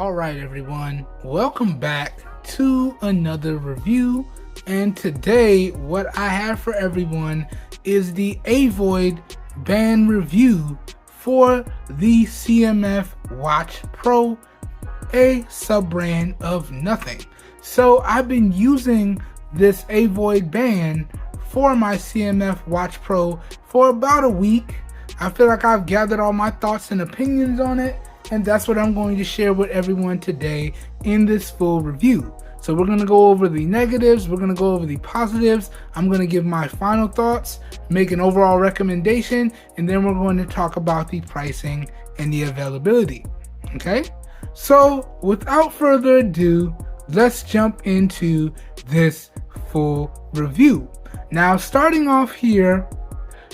Alright everyone, welcome back to another review, and today what I have for everyone is the AVOD band review for the CMF Watch Pro, a sub-brand of Nothing. So I've been using this AVOD band for my CMF Watch Pro for about a week. I feel like I've gathered all my thoughts and opinions on it, and that's what I'm going to share with everyone today in this full review. So we're going to go over the negatives, we're going to go over the positives, I'm going to give my final thoughts, make an overall recommendation, and then we're going to talk about the pricing and the availability. Okay? So without further ado, let's jump into this full review. Now, starting off here,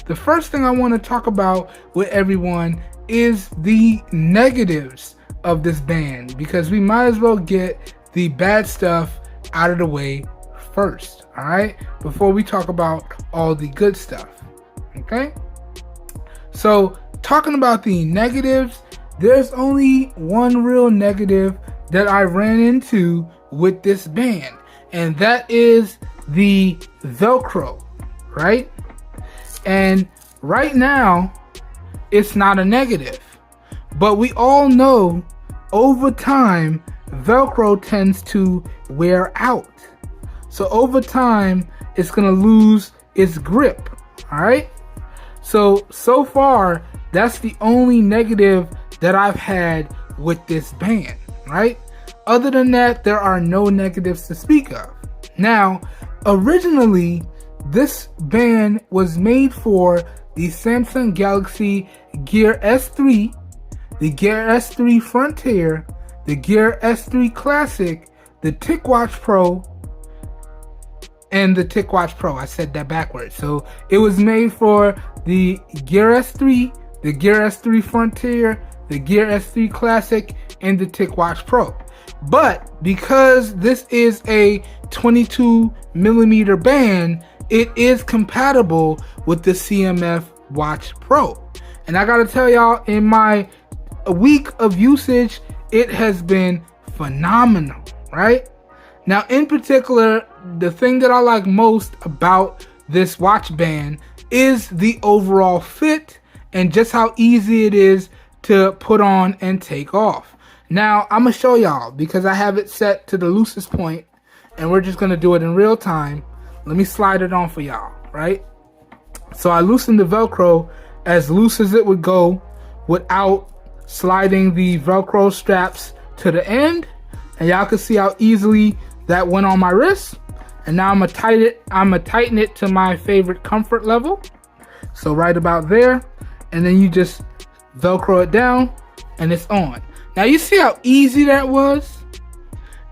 the first thing I want to talk about with everyone is the negatives of this band, because we might as well get the bad stuff out of the way first, all right, before we talk about all the good stuff. Okay, so talking about the negatives, there's only one real negative that I ran into with this band, and that is the Velcro, right? And right now it's not a negative, but we all know over time Velcro tends to wear out. So over time it's gonna lose its grip. All right, so far that's the only negative that I've had with this band, right? Other than that, there are no negatives to speak of. Now, originally this band was made for the Samsung Galaxy Gear S3, the Gear S3 Frontier, the Gear S3 Classic, the TicWatch Pro, and the TicWatch Pro. I said that backwards. So it was made for the Gear S3, the Gear S3 Frontier, the Gear S3 Classic, and the TicWatch Pro. But because this is a 22mm band, it is compatible with the CMF Watch Pro. And I gotta tell y'all, in my week of usage, it has been phenomenal, right? Now, in particular, the thing that I like most about this watch band is the overall fit and just how easy it is to put on and take off. Now, I'm gonna show y'all because I have it set to the loosest point, and we're just gonna do it in real time. Let me slide it on for y'all, right? So I loosened the Velcro as loose as it would go without sliding the Velcro straps to the end. And y'all can see how easily that went on my wrist. And now I'm gonna tighten it to my favorite comfort level. So right about there. And then you just Velcro it down and it's on. Now you see how easy that was?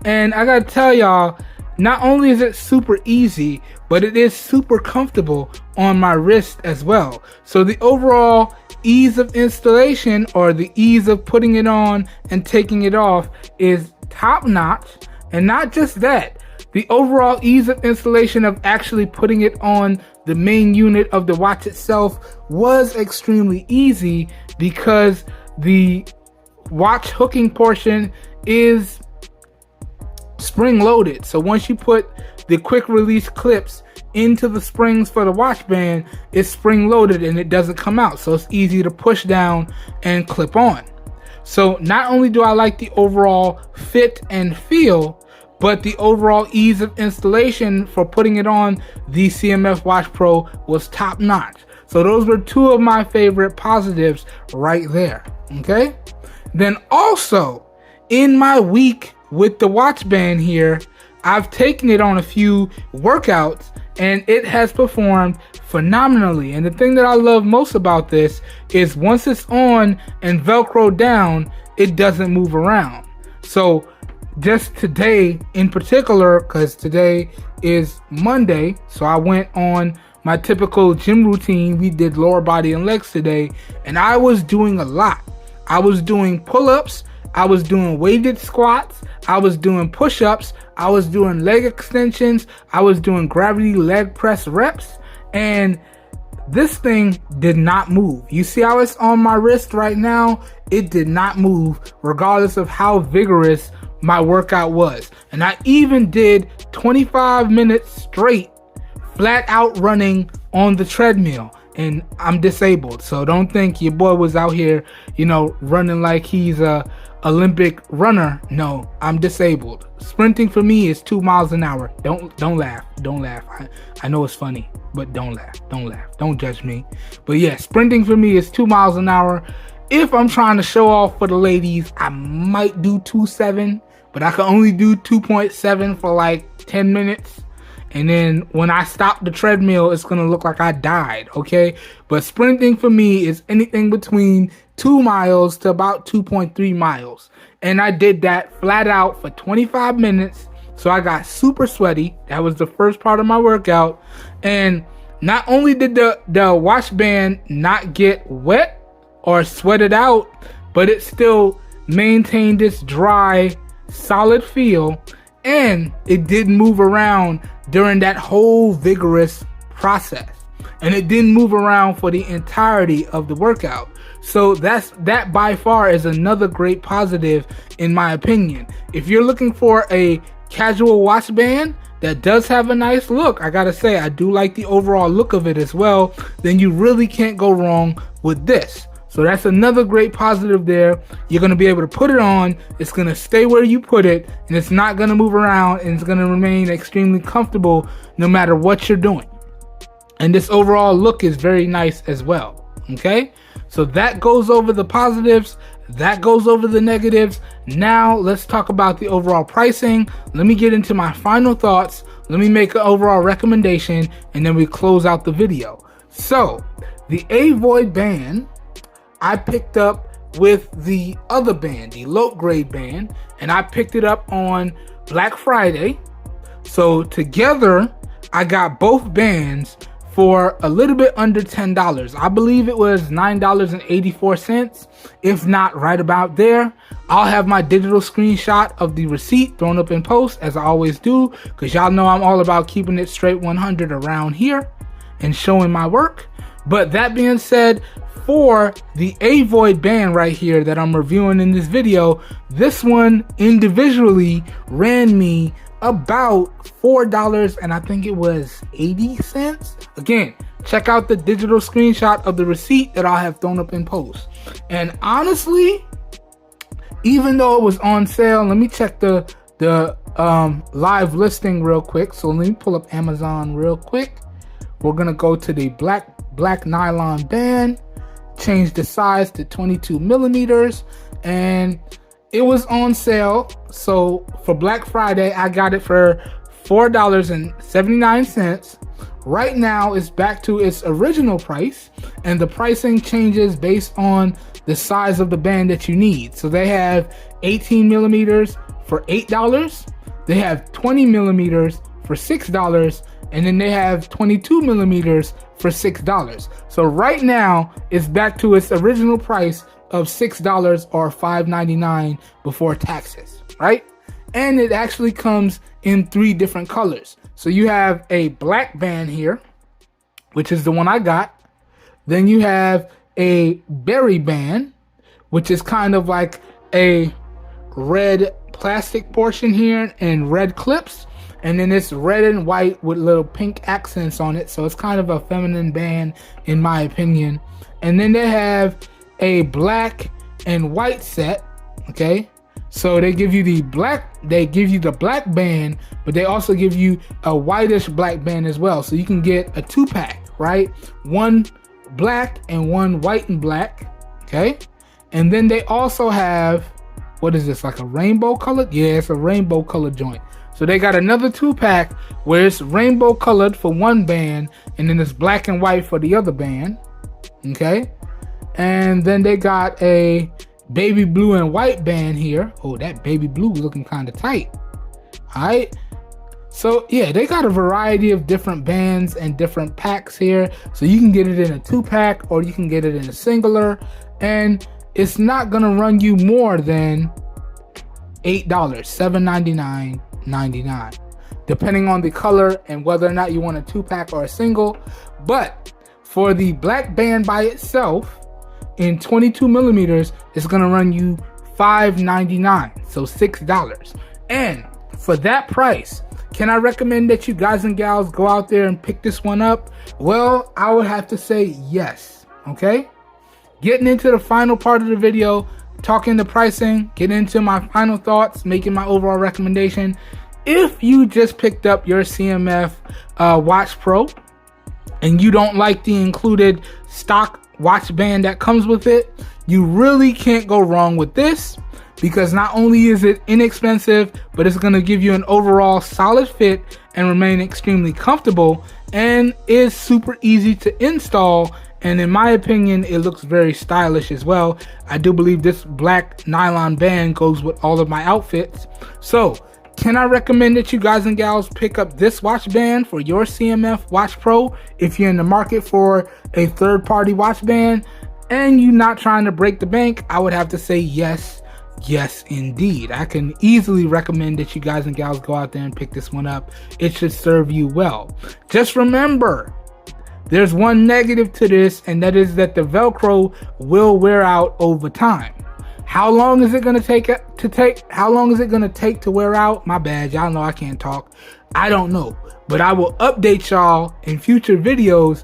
And I gotta tell y'all, not only is it super easy, but it is super comfortable on my wrist as well. So the overall ease of installation, or the ease of putting it on and taking it off, is top notch. And not just that, the overall ease of installation of actually putting it on the main unit of the watch itself was extremely easy, because the watch hooking portion is spring loaded. So once you put the quick release clips into the springs for the watch band, it's spring loaded and it doesn't come out. So it's easy to push down and clip on. So not only do I like the overall fit and feel, but the overall ease of installation for putting it on the CMF Watch Pro was top notch. So those were two of my favorite positives right there. Okay. Then also, in my week with the watch band here, I've taken it on a few workouts and it has performed phenomenally. And the thing that I love most about this is once it's on and Velcro down, it doesn't move around. So just today in particular, because today is Monday, so I went on my typical gym routine. We did lower body and legs today, and I was doing a lot. I was doing pull-ups, I was doing weighted squats, I was doing push-ups, I was doing leg extensions, I was doing gravity leg press reps, and this thing did not move. You see how it's on my wrist right now? It did not move regardless of how vigorous my workout was. And I even did 25 minutes straight flat out running on the treadmill, and I'm disabled. So don't think your boy was out here, you know, running like he's a Olympic runner. No, I'm disabled. Sprinting for me is 2 miles an hour. Don't laugh. Don't laugh. I know it's funny, but don't laugh. Don't laugh. Don't judge me. But yeah, sprinting for me is 2 miles an hour. If I'm trying to show off for the ladies, I might do 2.7, but I can only do 2.7 for like 10 minutes. And then when I stop the treadmill, it's going to look like I died, okay? But sprinting for me is anything between 2 miles to about 2.3 miles. And I did that flat out for 25 minutes. So I got super sweaty. That was the first part of my workout. And not only did the wash band not get wet or sweated out, but it still maintained this dry, solid feel. And it didn't move around during that whole vigorous process. And it didn't move around for the entirety of the workout. So that by far is another great positive in my opinion. If you're looking for a casual watch band that does have a nice look, I gotta say I do like the overall look of it as well, then you really can't go wrong with this. So that's another great positive there. You're going to be able to put it on. It's going to stay where you put it, and it's not going to move around, and it's going to remain extremely comfortable no matter what you're doing. And this overall look is very nice as well. Okay, so that goes over the positives. That goes over the negatives. Now let's talk about the overall pricing. Let me get into my final thoughts. Let me make an overall recommendation, and then we close out the video. So the AVOD band I picked up with the other band, the low grade band, and I picked it up on Black Friday. So together I got both bands for a little bit under $10. I believe it was $9.84, if not right about there. I'll have my digital screenshot of the receipt thrown up in post, as I always do, because y'all know I'm all about keeping it straight 100 around here and showing my work. But that being said, for the AVOD band right here that I'm reviewing in this video, this one individually ran me about $4 and I think it was 80 cents. Again, check out the digital screenshot of the receipt that I'll have thrown up in post. And honestly, even though it was on sale, let me check the live listing real quick. So let me pull up Amazon real quick. We're gonna go to the black nylon band, change the size to 22 millimeters, and it was on sale. So for Black Friday, I got it for $4.79. Right now it's back to its original price, and the pricing changes based on the size of the band that you need. So they have 18 millimeters for $8, they have 20 millimeters for $6, and then they have 22 millimeters for $6. So right now it's back to its original price of $6 or $5.99 before taxes, right? And it actually comes in 3 different colors. So you have a black band here, which is the one I got. Then you have a berry band, which is kind of like a red plastic portion here and red clips. And then it's red and white with little pink accents on it. So it's kind of a feminine band in my opinion. And then they have a black and white set, okay? So they give you the black band, but they also give you a whitish black band as well. So you can get a 2-pack, right? One black and one white and black, okay? And then they also have, what is this, like a rainbow colored? Yeah, it's a rainbow colored joint. So they got another 2-pack where it's rainbow colored for one band, and then it's black and white for the other band, okay? And then they got a baby blue and white band here. Oh, that baby blue looking kind of tight. All right. So yeah, they got a variety of different bands and different packs here. So you can get it in a 2-pack or you can get it in a singular, and it's not gonna run you more than $8, $7.99.99, depending on the color and whether or not you want a 2-pack or a single. But For the black band by itself in 22 millimeters, it's gonna run you $5.99, so $6. And for that price, can I recommend that you guys and gals go out there and pick this one up? Well, I would have to say yes, okay? Getting into the final part of the video, talking the pricing, getting into my final thoughts, making my overall recommendation. If you just picked up your CMF Watch Pro and you don't like the included stock watch band that comes with it, you really can't go wrong with this, because not only is it inexpensive, but it's going to give you an overall solid fit and remain extremely comfortable, and is super easy to install. And in my opinion, it looks very stylish as well. I do believe this black nylon band goes with all of my outfits. So can I recommend that you guys and gals pick up this watch band for your CMF Watch Pro if you're in the market for a third-party watch band and you're not trying to break the bank? I would have to say yes. Yes, indeed. I can easily recommend that you guys and gals go out there and pick this one up. It should serve you well. Just remember, there's one negative to this, and that is that the Velcro will wear out over time. How long is it going to take to wear out? My bad, y'all know I can't talk. I don't know, but I will update y'all in future videos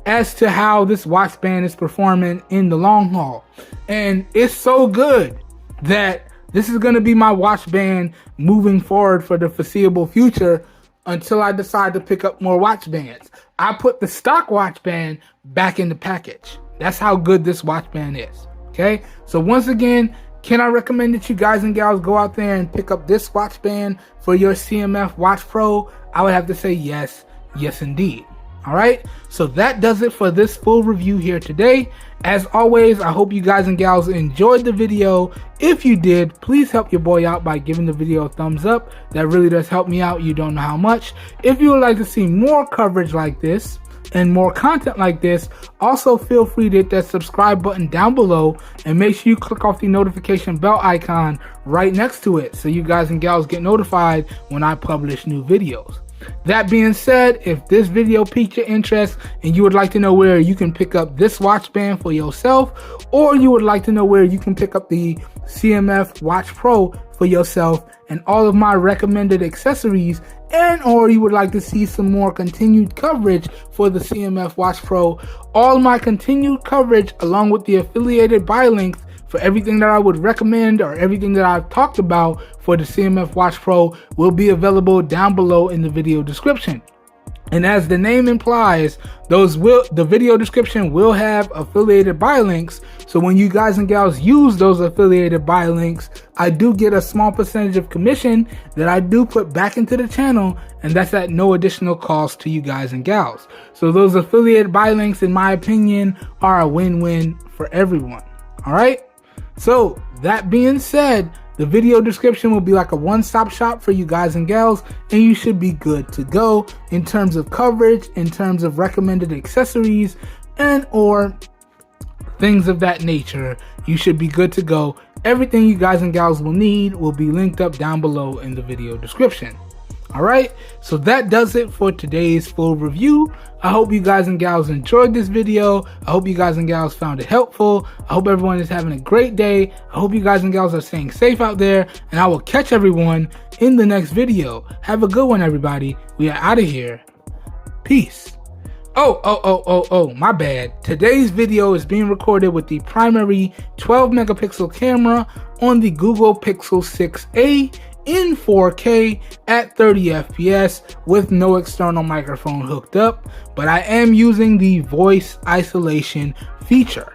as to how this watch band is performing in the long haul. And it's so good that this is going to be my watch band moving forward for the foreseeable future until I decide to pick up more watch bands. I put the stock watch band back in the package. That's how good this watch band is. Okay, so once again, can I recommend that you guys and gals go out there and pick up this watch band for your CMF Watch Pro? I would have to say yes, yes indeed. All right, so that does it for this full review here today. As always, I hope you guys and gals enjoyed the video. If you did, please help your boy out by giving the video a thumbs up. That really does help me out. You don't know how much. If you would like to see more coverage like this and more content like this, also feel free to hit that subscribe button down below and make sure you click off the notification bell icon right next to it so you guys and gals get notified when I publish new videos. That being said, if this video piqued your interest and you would like to know where you can pick up this watch band for yourself, or you would like to know where you can pick up the CMF Watch Pro for yourself and all of my recommended accessories, and or you would like to see some more continued coverage for the CMF Watch Pro, all my continued coverage along with the affiliated buy links for everything that I would recommend or everything that I've talked about for the CMF Watch Pro will be available down below in the video description. And as the name implies, the video description will have affiliated buy links. So when you guys and gals use those affiliated buy links, I do get a small percentage of commission that I do put back into the channel, and that's at no additional cost to you guys and gals. So those affiliated buy links, in my opinion, are a win-win for everyone. All right. So that being said, the video description will be like a one-stop shop for you guys and gals, and you should be good to go in terms of coverage, in terms of recommended accessories, and or things of that nature. You should be good to go. Everything you guys and gals will need will be linked up down below in the video description. All right, so that does it for today's full review. I hope you guys and gals enjoyed this video. I hope you guys and gals found it helpful. I hope everyone is having a great day. I hope you guys and gals are staying safe out there, and I will catch everyone in the next video. Have a good one, everybody. We are out of here. Peace. Oh, my bad. Today's video is being recorded with the primary 12 megapixel camera on the Google Pixel 6a in 4K at 30 FPS with no external microphone hooked up, but I am using the voice isolation feature,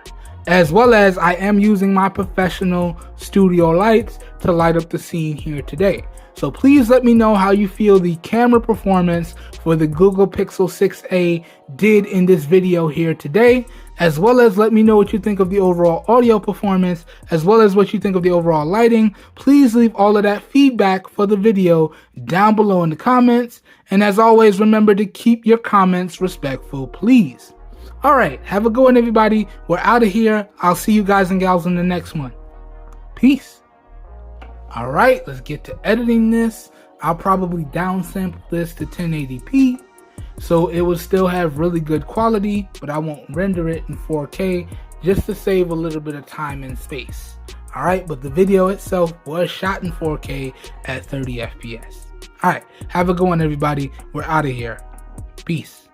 as well as I am using my professional studio lights to light up the scene here today. So please let me know how you feel the camera performance for the Google Pixel 6a did in this video here today, as well as let me know what you think of the overall audio performance, as well as what you think of the overall lighting. Please leave all of that feedback for the video down below in the comments. And as always, remember to keep your comments respectful, please. All right, have a good one, everybody. We're out of here. I'll see you guys and gals in the next one. Peace. All right, let's get to editing this. I'll probably downsample this to 1080p. so it will still have really good quality, but I won't render it in 4K just to save a little bit of time and space. Alright, but the video itself was shot in 4K at 30 FPS. Alright, have a good one everybody. We're out of here. Peace.